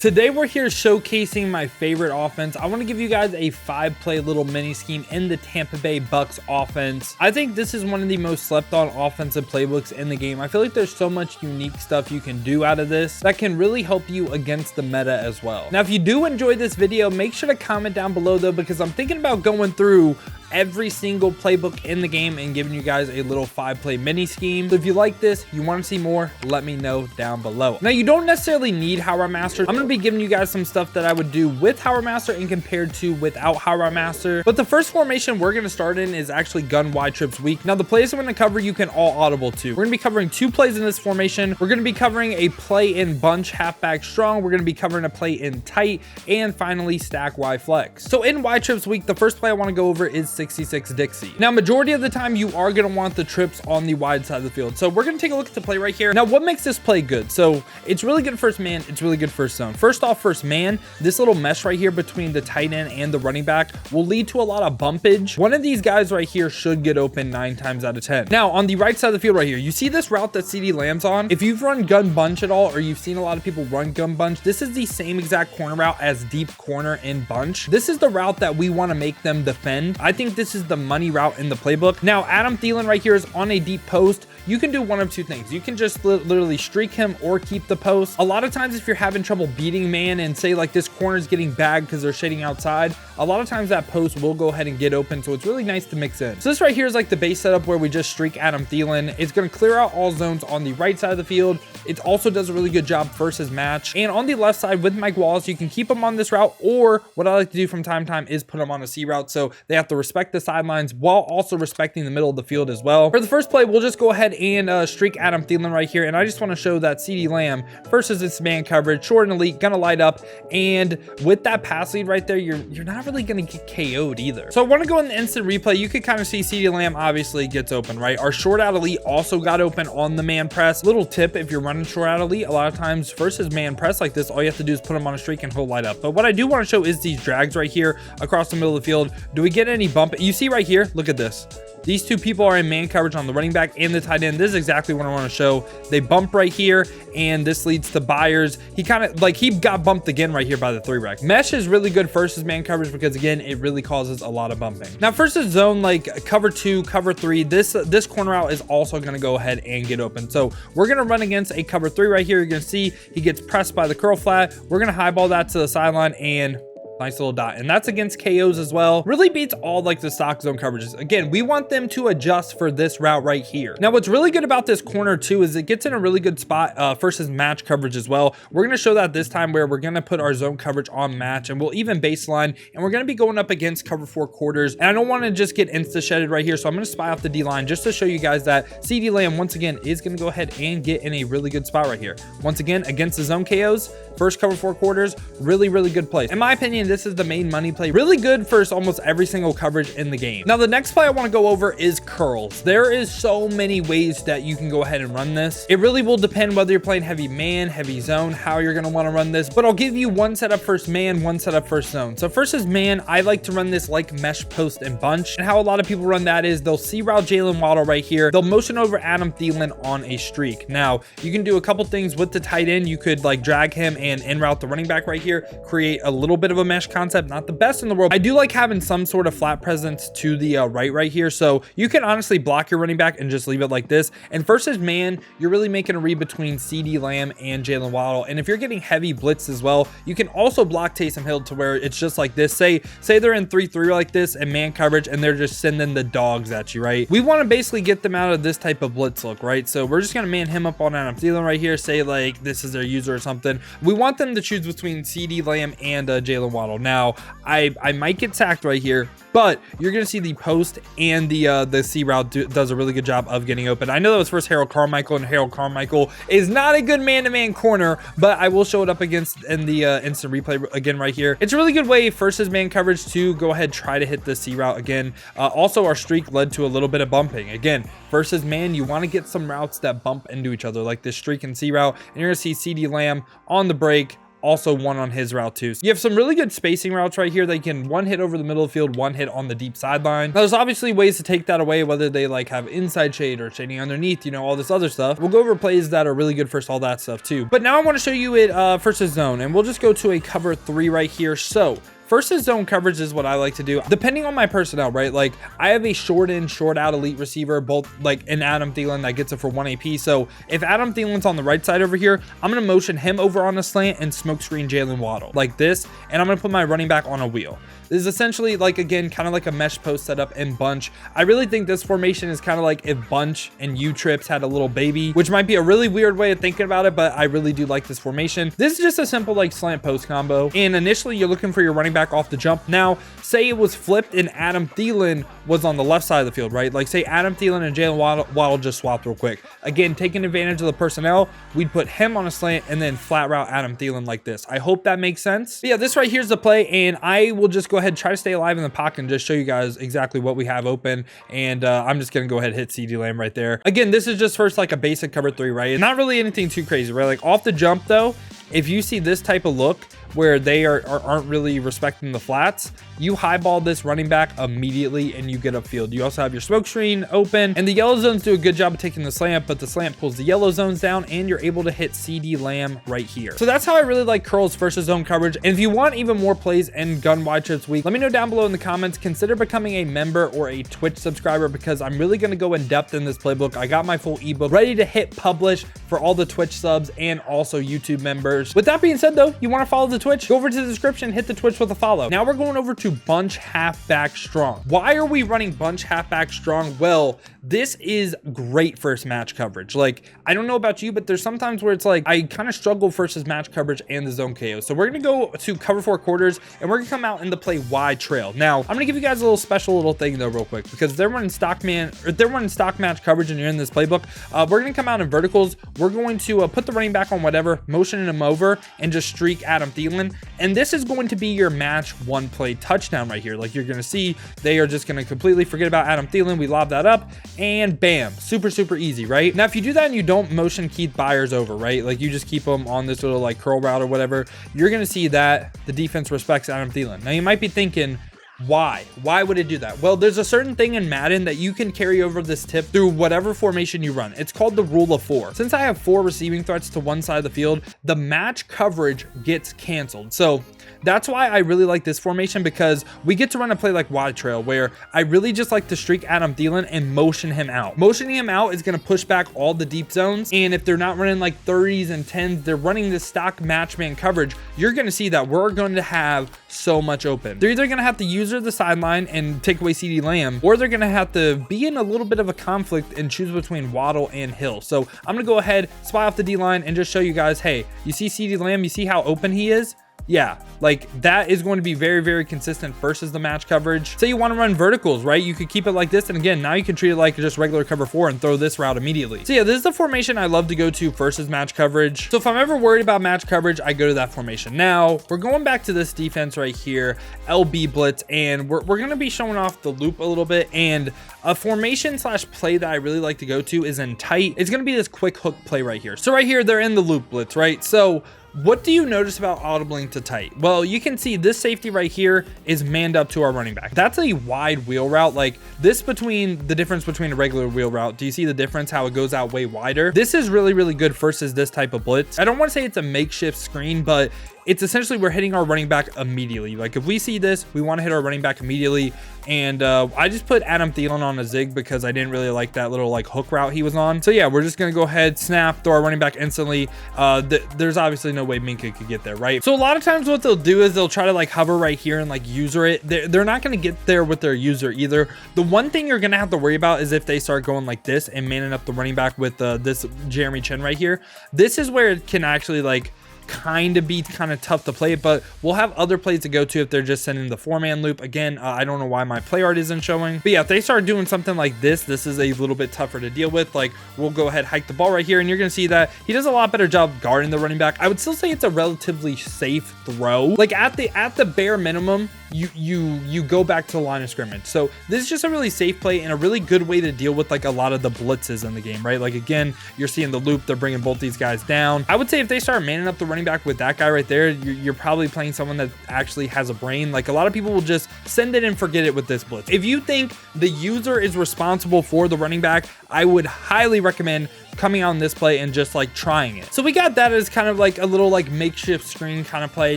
Today we're here showcasing my favorite offense. I want to give you guys a 5-play little mini scheme in the Tampa Bay Bucks offense. I think this is one of the most slept on offensive playbooks in the game. I feel like there's so much unique stuff you can do out of this that can really help you against the meta as well. Now, if you do enjoy this video, make sure to comment down below though, because I'm thinking about going through every single playbook in the game and giving you guys a little 5-play mini scheme. So if you like this, you want to see more, let me know down below. Now, you don't necessarily need Howard Master. I'm going to be giving you guys some stuff that I would do with Howard Master and compared to without Howard Master. But the first formation we're going to start in is actually gun wide trips weak. Now, the plays I'm going to cover, you can all audible to. We're going to be covering 2 plays in this formation. We're going to be covering a play in bunch halfback strong. We're going to be covering a play in tight, and finally stack Y flex. So in wide trips weak, the first play I want to go over is 66 Dixie. Now, majority of the time you are going to want the trips on the wide side of the field. So we're going to take a look at the play right here. Now, what makes this play good? So it's really good first man. It's really good first zone. First off, first man, this little mesh right here between the tight end and the running back will lead to a lot of bumpage. One of these guys right here should get open 9 times out of 10. Now, on the right side of the field right here, you see this route that CD Lamb's on. If you've run gun bunch at all, or you've seen a lot of people run gun bunch, this is the same exact corner route as deep corner in bunch. This is the route that we want to make them defend. I think this is the money route in the playbook. Now, Adam Thielen right here is on a deep post. You can do one of 2 things. You can just literally streak him or keep the post. A lot of times if you're having trouble beating man and say like this corner is getting bagged because they're shading outside, a lot of times that post will go ahead and get open. So it's really nice to mix in. So this right here is like the base setup where we just streak Adam Thielen. It's going to clear out all zones on the right side of the field. It also does a really good job versus match. And on the left side with Mike Wallace, you can keep him on this route, or what I like to do from time to time is put him on a C route. So they have to respect the sidelines while also respecting the middle of the field as well. For the first play, we'll just go ahead and streak Adam Thielen right here. And I just want to show that CD Lamb versus this man coverage, short and elite, gonna light up. And with that pass lead right there, you're not really gonna get KO'd either. So I want to go in the instant replay. You could kind of see CD Lamb obviously gets open, right? Our short out elite also got open on the man press. Little tip, if you're running short out elite, a lot of times versus man press like this, all you have to do is put him on a streak and he'll light up. But what I do want to show is these drags right here across the middle of the field. Do we get any bump? You see right here, look at this. These 2 people are in man coverage on the running back and the tight end. This is exactly what I want to show. They bump right here, and this leads to Byers. He kind of like he got bumped again right here by the 3 rec. Mesh is really good versus man coverage because again, it really causes a lot of bumping. Now versus zone, like cover 2, cover 3, this corner out is also going to go ahead and get open. So we're going to run against a cover 3 right here. You're going to see he gets pressed by the curl flat. We're going to highball that to the sideline and nice little dot, and that's against KOs as well. Really beats all like the stock zone coverages. Again, we want them to adjust for this route right here. Now, what's really good about this corner too is it gets in a really good spot versus match coverage as well. We're going to show that this time where we're going to put our zone coverage on match, and we'll even baseline, and we're going to be going up against cover 4 quarters. And I don't want to just get insta shedded right here, so I'm going to spy off the D line just to show you guys that CD Lamb once again is going to go ahead and get in a really good spot right here. Once again, against the zone KOs, first cover 4 quarters, really good play. In my opinion, this is the main money play. Really good for almost every single coverage in the game. Now, the next play I want to go over is curls. There is so many ways that you can go ahead and run this. It really will depend whether you're playing heavy man, heavy zone, how you're going to want to run this, but I'll give you one setup first man, one setup first zone. So first is man. I like to run this like mesh post and bunch, and how a lot of people run that is they'll see route Jalen Waddle right here. They'll motion over Adam Thielen on a streak. Now, you can do a couple things with the tight end. You could like drag him and in route the running back right here, create a little bit of a mesh concept. Not the best in the world. I do like having some sort of flat presence to the right here. So you can honestly block your running back and just leave it like this. And versus man, you're really making a read between CD Lamb and Jalen Waddle. And if you're getting heavy blitz as well, you can also block Taysom Hill to where it's just like this. Say they're in 3-3 like this and man coverage, and they're just sending the dogs at you, right? We want to basically get them out of this type of blitz look, right? So we're just going to man him up on Adam Thielen right here. Say like this is their user or something. We want them to choose between CD Lamb and Jalen Waddle. Now, I might get sacked right here, but you're going to see the post and the C route does a really good job of getting open. I know that was first Harold Carmichael, and Harold Carmichael is not a good man-to-man corner, but I will show it up against in the instant replay again right here. It's a really good way versus man coverage to go ahead, try to hit the C route again. Also, our streak led to a little bit of bumping. Again, versus man, you want to get some routes that bump into each other like this streak and C route, and you're going to see CD Lamb on the break, also one on his route too. So you have some really good spacing routes right here. They can one hit over the middle of the field, one hit on the deep sideline. Now, there's obviously ways to take that away, whether they like have inside shade or shading underneath, you know, all this other stuff. We'll go over plays that are really good versus all that stuff too. But now I want to show you it versus zone, and we'll just go to a cover 3 right here. So versus zone coverage is what I like to do, depending on my personnel, right? Like I have a short in, short out elite receiver, both like an Adam Thielen that gets it for 1 AP. So if Adam Thielen's on the right side over here, I'm going to motion him over on a slant and smoke screen Jalen Waddle like this. And I'm going to put my running back on a wheel. This is essentially like, again, kind of like a mesh post setup in bunch. I really think this formation is kind of like if bunch and U-trips had a little baby, which might be a really weird way of thinking about it, but I really do like this formation. This is just a simple like slant post combo. And initially you're looking for your running back off the jump. Now, say it was flipped and Adam Thielen was on the left side of the field, right? Like say Adam Thielen and Jalen Waddle just swapped real quick. Again, taking advantage of the personnel, we'd put him on a slant and then flat route Adam Thielen like this. I hope that makes sense. But yeah, this right here is the play, and I will just go ahead and try to stay alive in the pocket and just show you guys exactly what we have open. And I'm just gonna go ahead and hit CD Lamb right there. Again, this is just first like a basic cover 3, right? It's not really anything too crazy, right? Like off the jump though, if you see this type of look where they aren't really respecting the flats, you highball this running back immediately and you get upfield. You also have your smoke screen open, and the yellow zones do a good job of taking the slant, but the slant pulls the yellow zones down and you're able to hit CD Lamb right here. So that's how I really like curls versus zone coverage. And if you want even more plays in gun wide trips week, let me know down below in the comments. Consider becoming a member or a Twitch subscriber, because I'm really going to go in depth in this playbook. I got my full ebook ready to hit publish for all the Twitch subs and also YouTube members. With that being said though, you want to follow the Twitch, go over to the description, hit the Twitch with a follow. Now we're going over to bunch halfback strong. Why are we running bunch halfback strong? Well, this is great first match coverage. Like, I don't know about you, but there's sometimes where it's like I kind of struggle versus match coverage and the zone KO. So we're gonna go to cover 4 quarters and we're gonna come out in the play wide trail. Now I'm gonna give you guys a little special little thing though real quick, because they're running stock match coverage and you're in this playbook. We're gonna come out in verticals. We're going to put the running back on whatever, motioning him over and just streak Adam Thielen. And this is going to be your match 1 play touchdown right here. Like you're gonna see they are just gonna completely forget about Adam Thielen. We lob that up and bam, super easy, right? Now if you do that and you don't motion Keith Byers over, right, like you just keep him on this little like curl route or whatever, you're gonna see that the defense respects Adam Thielen. Now you might be thinking, why would it do that? Well, there's a certain thing in Madden that you can carry over this tip through whatever formation you run. It's called the rule of 4. Since I have 4 receiving threats to one side of the field, the match coverage gets canceled. So that's why I really like this formation, because we get to run a play like wide trail where I really just like to streak Adam Thielen and motion him out. Motioning him out is going to push back all the deep zones. And if they're not running like 30s and 10s, they're running this stock match man coverage. You're going to see that we're going to have so much open. They're either going to have to use the sideline and take away CD Lamb, or they're going to have to be in a little bit of a conflict and choose between Waddle and Hill. So I'm going to go ahead, spy off the D line and just show you guys, hey, you see CD Lamb, you see how open he is? Yeah, like that is going to be very consistent versus the match coverage. Say you want to run verticals, right? You could keep it like this, and again, now you can treat it like just regular cover 4 and throw this route immediately. So yeah, this is the formation I love to go to versus match coverage. So if I'm ever worried about match coverage, I go to that formation. Now we're going back to this defense right here, LB blitz, and we're going to be showing off the loop a little bit. And a formation slash play that I really like to go to is in tight. It's going to be this quick hook play right here. So right here, they're in the loop blitz, right? So what do you notice about audibling to tight? Well, you can see this safety right here is manned up to our running back. That's a wide wheel route. Like this between the difference between a regular wheel route. Do you see the difference? How it goes out way wider? This is really good versus this type of blitz. I don't want to say it's a makeshift screen, but it's essentially we're hitting our running back immediately. Like if we see this, we want to hit our running back immediately. And I just put Adam Thielen on a zig because I didn't really like that little like hook route he was on. So yeah, we're just going to go ahead, snap, throw our running back instantly. There's obviously no way Minka could get there, right? So a lot of times what they'll do is they'll try to like hover right here and like user it. They're not going to get there with their user either. The one thing you're going to have to worry about is if they start going like this and manning up the running back with this Jeremy Chin right here. This is where it can actually like kind of tough to play, but we'll have other plays to go to if they're just sending the 4-man loop. Again, I don't know why my play art isn't showing, but yeah, if they start doing something like this is a little bit tougher to deal with. Like we'll go ahead, hike the ball right here, and you're gonna see that he does a lot better job guarding the running back. I would still say it's a relatively safe throw. Like at the bare minimum, you go back to the line of scrimmage. So this is just a really safe play and a really good way to deal with like a lot of the blitzes in the game, right? Like again, you're seeing the loop, they're bringing both these guys down. I would say if they start manning up the running back with that guy right there, you're probably playing someone that actually has a brain. Like a lot of people will just send it and forget it with this blitz. If you think the user is responsible for the running back, I would highly recommend coming on this play and just like trying it. So we got that as kind of like a little like makeshift screen kind of play.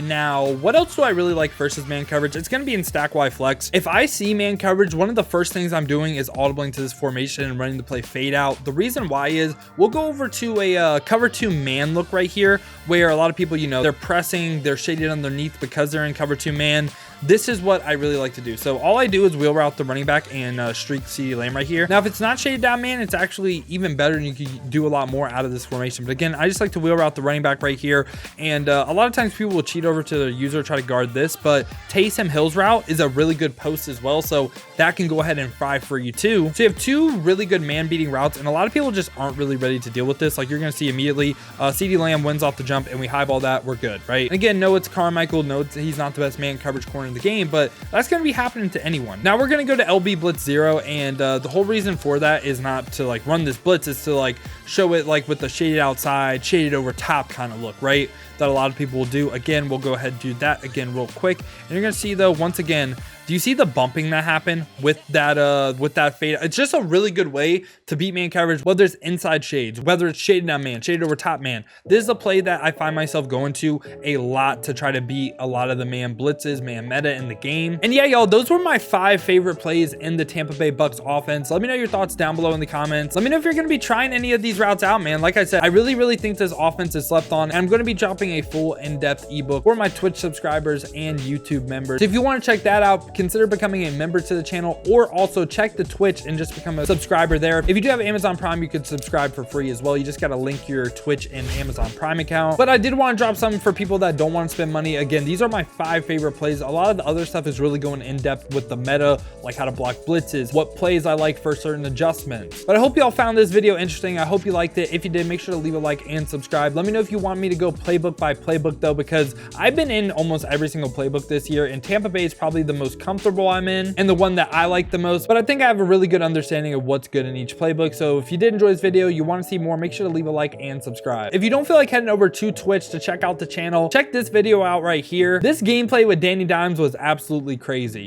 Now, what else do I really like versus man coverage? It's going to be in stack Y flex. If I see man coverage, one of the first things I'm doing is audibling to this formation and running the play fade out. The reason why is we'll go over to a cover 2 man look right here, where a lot of people, you know, they're pressing, they're shaded underneath because they're in cover 2 man. This is what I really like to do. So all I do is wheel route the running back and streak CeeDee Lamb right here. Now, if it's not shaded down man, it's actually even better and you can do a lot more out of this formation. But again, I just like to wheel route the running back right here. And a lot of times people will cheat over to their user, try to guard this, but Taysom Hill's route is a really good post as well. So that can go ahead and fry for you too. So you have two really good man beating routes. And a lot of people just aren't really ready to deal with this. Like you're going to see immediately CeeDee Lamb wins off the jump and we highball that. We're good, right? And again, no, it's Carmichael. No, he's not the best man coverage corner in the game, but that's going to be happening to anyone. Now we're going to go to LB Blitz 0. And the whole reason for that is not to like run this blitz, is to like show it like with the shaded outside, shaded over top kind of look, right? That a lot of people will do. Again, we'll go ahead and do that again real quick. And you're going to see though, once again, do you see the bumping that happened with that fade? It's just a really good way to beat man coverage, whether it's inside shades, whether it's shaded down man, shaded over top man. This is a play that I find myself going to a lot to try to beat a lot of the man blitzes, man meta in the game. And yeah, y'all, those were my 5 favorite plays in the Tampa Bay Bucks offense. Let me know your thoughts down below in the comments. Let me know if you're going to be trying any of these routes out, man. Like I said, I really think this offense is slept on, and I'm going to be dropping a full in-depth ebook for my Twitch subscribers and YouTube members. So if you want to check that out, consider becoming a member to the channel, or also check the Twitch and just become a subscriber there. If you do have Amazon Prime, you could subscribe for free as well. You just got to link your Twitch and Amazon Prime account. But I did want to drop something for people that don't want to spend money. Again, these are my 5 favorite plays. A lot of the other stuff is really going in depth with the meta, like how to block blitzes, what plays I like for certain adjustments. But I hope y'all found this video interesting. I hope you liked it. If you did, make sure to leave a like and subscribe. Let me know if you want me to go playbook by playbook though, because I've been in almost every single playbook this year, and Tampa Bay is probably the most comfortable I'm in and the one that I like the most. But I think I have a really good understanding of what's good in each playbook. So if you did enjoy this video, you want to see more, make sure to leave a like and subscribe. If you don't feel like heading over to Twitch to check out the channel, check this video out right here. This gameplay with Danny Dimes was absolutely crazy.